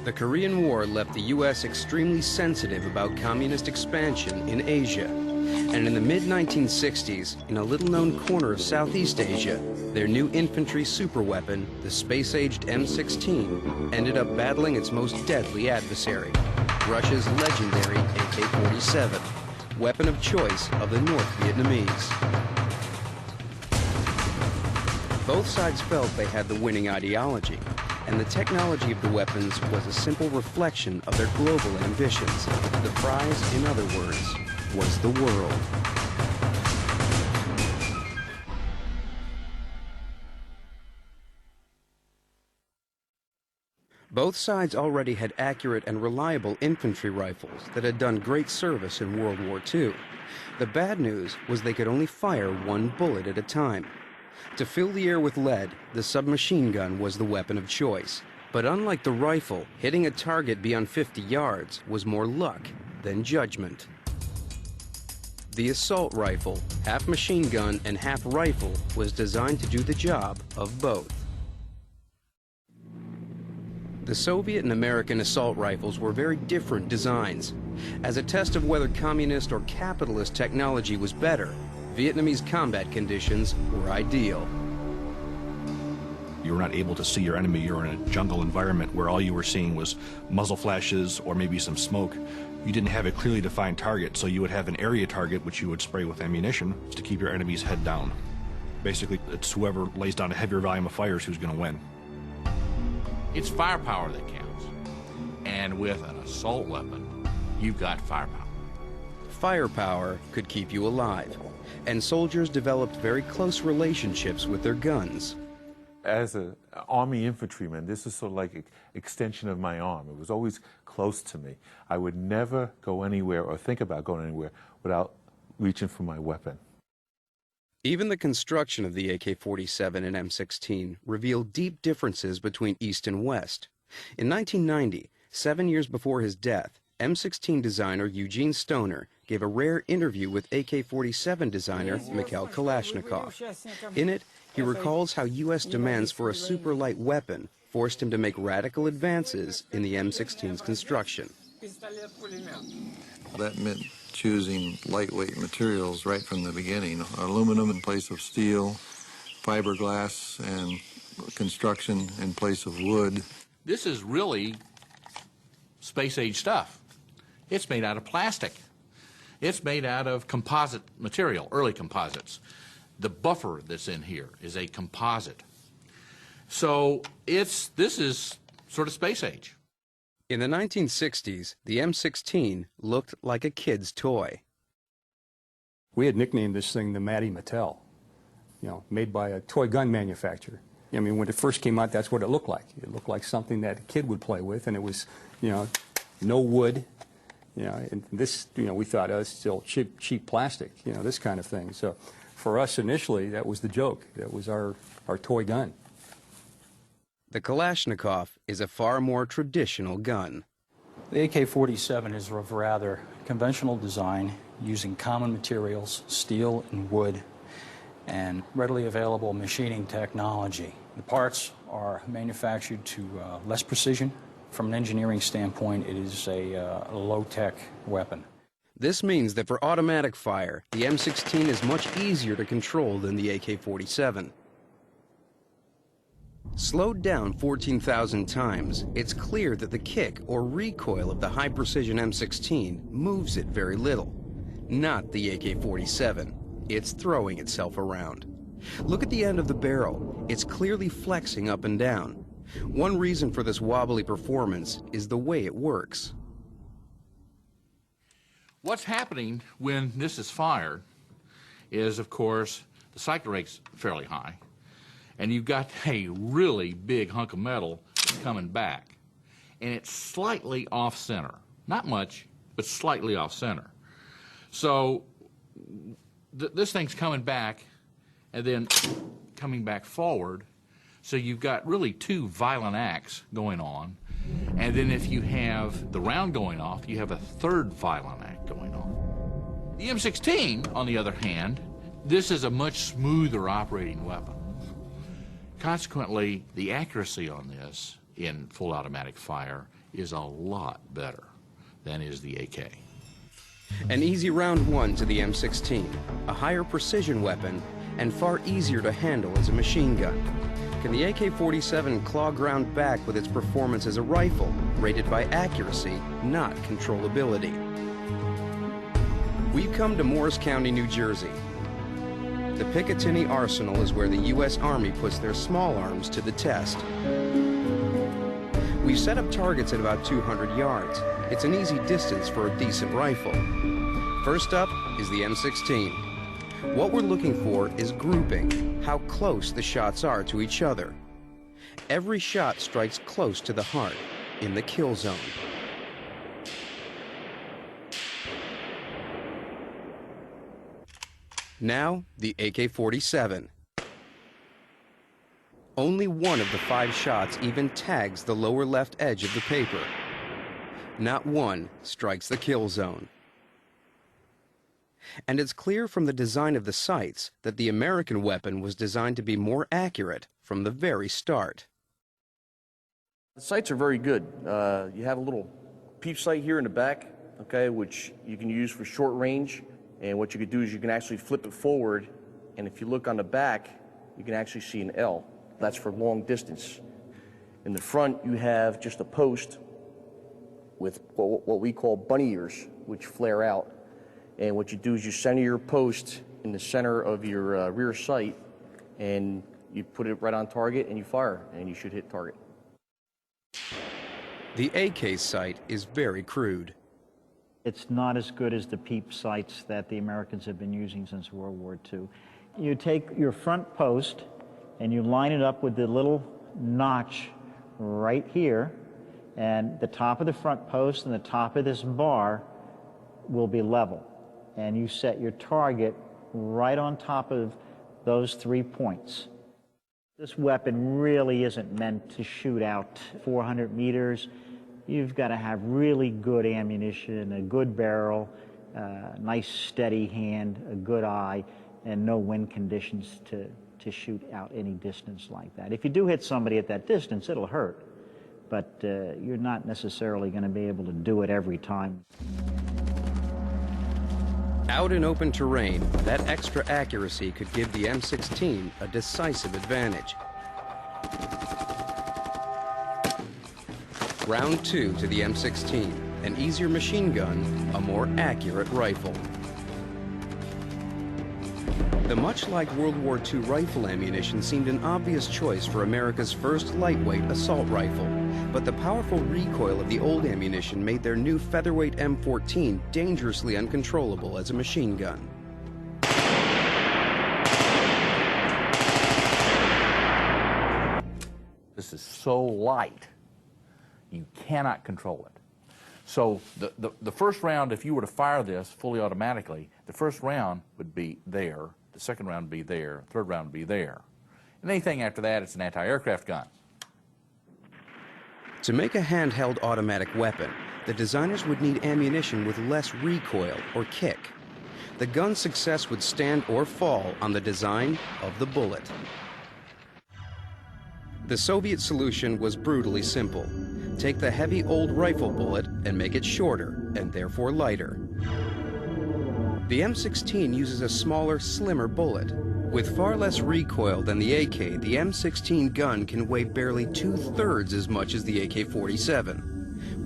The Korean War left the U.S. extremely sensitive about communist expansion in Asia. And in the mid-1960s, in a little-known corner of Southeast Asia, their new infantry superweapon, the space-aged M16, ended up battling its most deadly adversary, Russia's legendary AK47, weapon of choice of the North Vietnamese. Both sides felt they had the winning ideology, and the technology of the weapons was a simple reflection of their global ambitions. The prize, in other words, was the world. Both sides already had accurate and reliable infantry rifles that had done great service in World War II. The bad news was they could only fire one bullet at a time. To fill the air with lead, the submachine gun was the weapon of choice. But unlike the rifle, hitting a target beyond 50 yards was more luck than judgment. The assault rifle, half machine gun and half rifle, was designed to do the job of both. The Soviet and American assault rifles were very different designs. As a test of whether communist or capitalist technology was better, Vietnamese combat conditions were ideal. You were not able to see your enemy. You were in a jungle environment where all you were seeing was muzzle flashes or maybe some smoke. You didn't have a clearly defined target, so you would have an area target which you would spray with ammunition to keep your enemy's head down. Basically, it's whoever lays down a heavier volume of fires who's going to win. It's firepower that counts. And with an assault weapon, you've got firepower. Firepower could keep you alive, and soldiers developed very close relationships with their guns. As an Army infantryman, this is sort of like an extension of my arm. It was always close to me. I would never go anywhere or think about going anywhere without reaching for my weapon. Even the construction of the AK-47 and M16 revealed deep differences between East and West. In 1990, 7 years before his death, M16 designer Eugene Stoner gave a rare interview with AK-47 designer Mikhail Kalashnikov. In it, he recalls how U.S. demands for a super-light weapon forced him to make radical advances in the M16's construction. That meant choosing lightweight materials right from the beginning. Aluminum in place of steel, fiberglass and construction in place of wood. This is really space-age stuff. It's made out of plastic. It's made out of composite material, early composites. The buffer that's in here is a composite. So this is sort of space-age. In the 1960s, the M16 looked like a kid's toy. We had nicknamed this thing the Matty Mattel, made by a toy gun manufacturer. I mean, when it first came out, that's what it looked like. It looked like something that a kid would play with, and it was, no wood, and this, we thought, oh, it's still cheap plastic, this kind of thing. So for us initially, that was the joke. That was our toy gun. The Kalashnikov is a far more traditional gun. The AK-47 is of rather conventional design, using common materials, steel and wood, and readily available machining technology. The parts are manufactured to less precision. From an engineering standpoint, it is a low-tech weapon. This means that for automatic fire, the M16 is much easier to control than the AK-47. Slowed down 14,000 times, it's clear that the kick or recoil of the high-precision M16 moves it very little. Not the AK-47. It's throwing itself around. Look at the end of the barrel. It's clearly flexing up and down. One reason for this wobbly performance is the way it works. What's happening when this is fired is, of course, the cycle rate's fairly high, and you've got a really big hunk of metal coming back, and it's slightly off-center. Not much, but slightly off-center. So this thing's coming back and then coming back forward, so you've got really two violent acts going on, and then if you have the round going off, you have a third violent act going on. The M16, on the other hand, this is a much smoother operating weapon. Consequently, the accuracy on this in full automatic fire is a lot better than is the AK. An easy round one to the M16, a higher precision weapon, and far easier to handle as a machine gun. Can the AK-47 claw ground back with its performance as a rifle, rated by accuracy, not controllability? We've come to Morris County, New Jersey. The Picatinny Arsenal is where the U.S. Army puts their small arms to the test. We've set up targets at about 200 yards. It's an easy distance for a decent rifle. First up is the M16. What we're looking for is grouping, how close the shots are to each other. Every shot strikes close to the heart, in the kill zone. Now, the AK-47. Only one of the 5 shots even tags the lower left edge of the paper. Not one strikes the kill zone. And it's clear from the design of the sights that the American weapon was designed to be more accurate from the very start. The sights are very good. You have a little peep sight here in the back, okay, which you can use for short range. And what you could do is you can actually flip it forward, and if you look on the back, you can actually see an L. That's for long distance. In the front, you have just a post with what we call bunny ears, which flare out. And what you do is you center your post in the center of your rear sight, and you put it right on target, and you fire, and you should hit target. The AK sight is very crude. It's not as good as the peep sights that the Americans have been using since World War II. You take your front post and you line it up with the little notch right here, and the top of the front post and the top of this bar will be level. And you set your target right on top of those 3 points. This weapon really isn't meant to shoot out 400 meters. You've got to have really good ammunition, a good barrel, nice steady hand, a good eye, and no wind conditions to shoot out any distance like that. If you do hit somebody at that distance, it'll hurt, but you're not necessarily going to be able to do it every time. Out in open terrain, that extra accuracy could give the M16 a decisive advantage. Round 2 to the M16, an easier machine gun, a more accurate rifle. The much like World War II rifle ammunition seemed an obvious choice for America's first lightweight assault rifle, but the powerful recoil of the old ammunition made their new featherweight M14 dangerously uncontrollable as a machine gun. This is so light, you cannot control it. So the first round, if you were to fire this fully automatically, the first round would be there, the second round would be there, third round would be there. And anything after that, it's an anti-aircraft gun. To make a handheld automatic weapon, the designers would need ammunition with less recoil or kick. The gun's success would stand or fall on the design of the bullet. The Soviet solution was brutally simple. Take the heavy old rifle bullet and make it shorter and therefore lighter. The M16 uses a smaller, slimmer bullet. With far less recoil than the AK, the M16 gun can weigh barely 2/3 as much as the AK-47.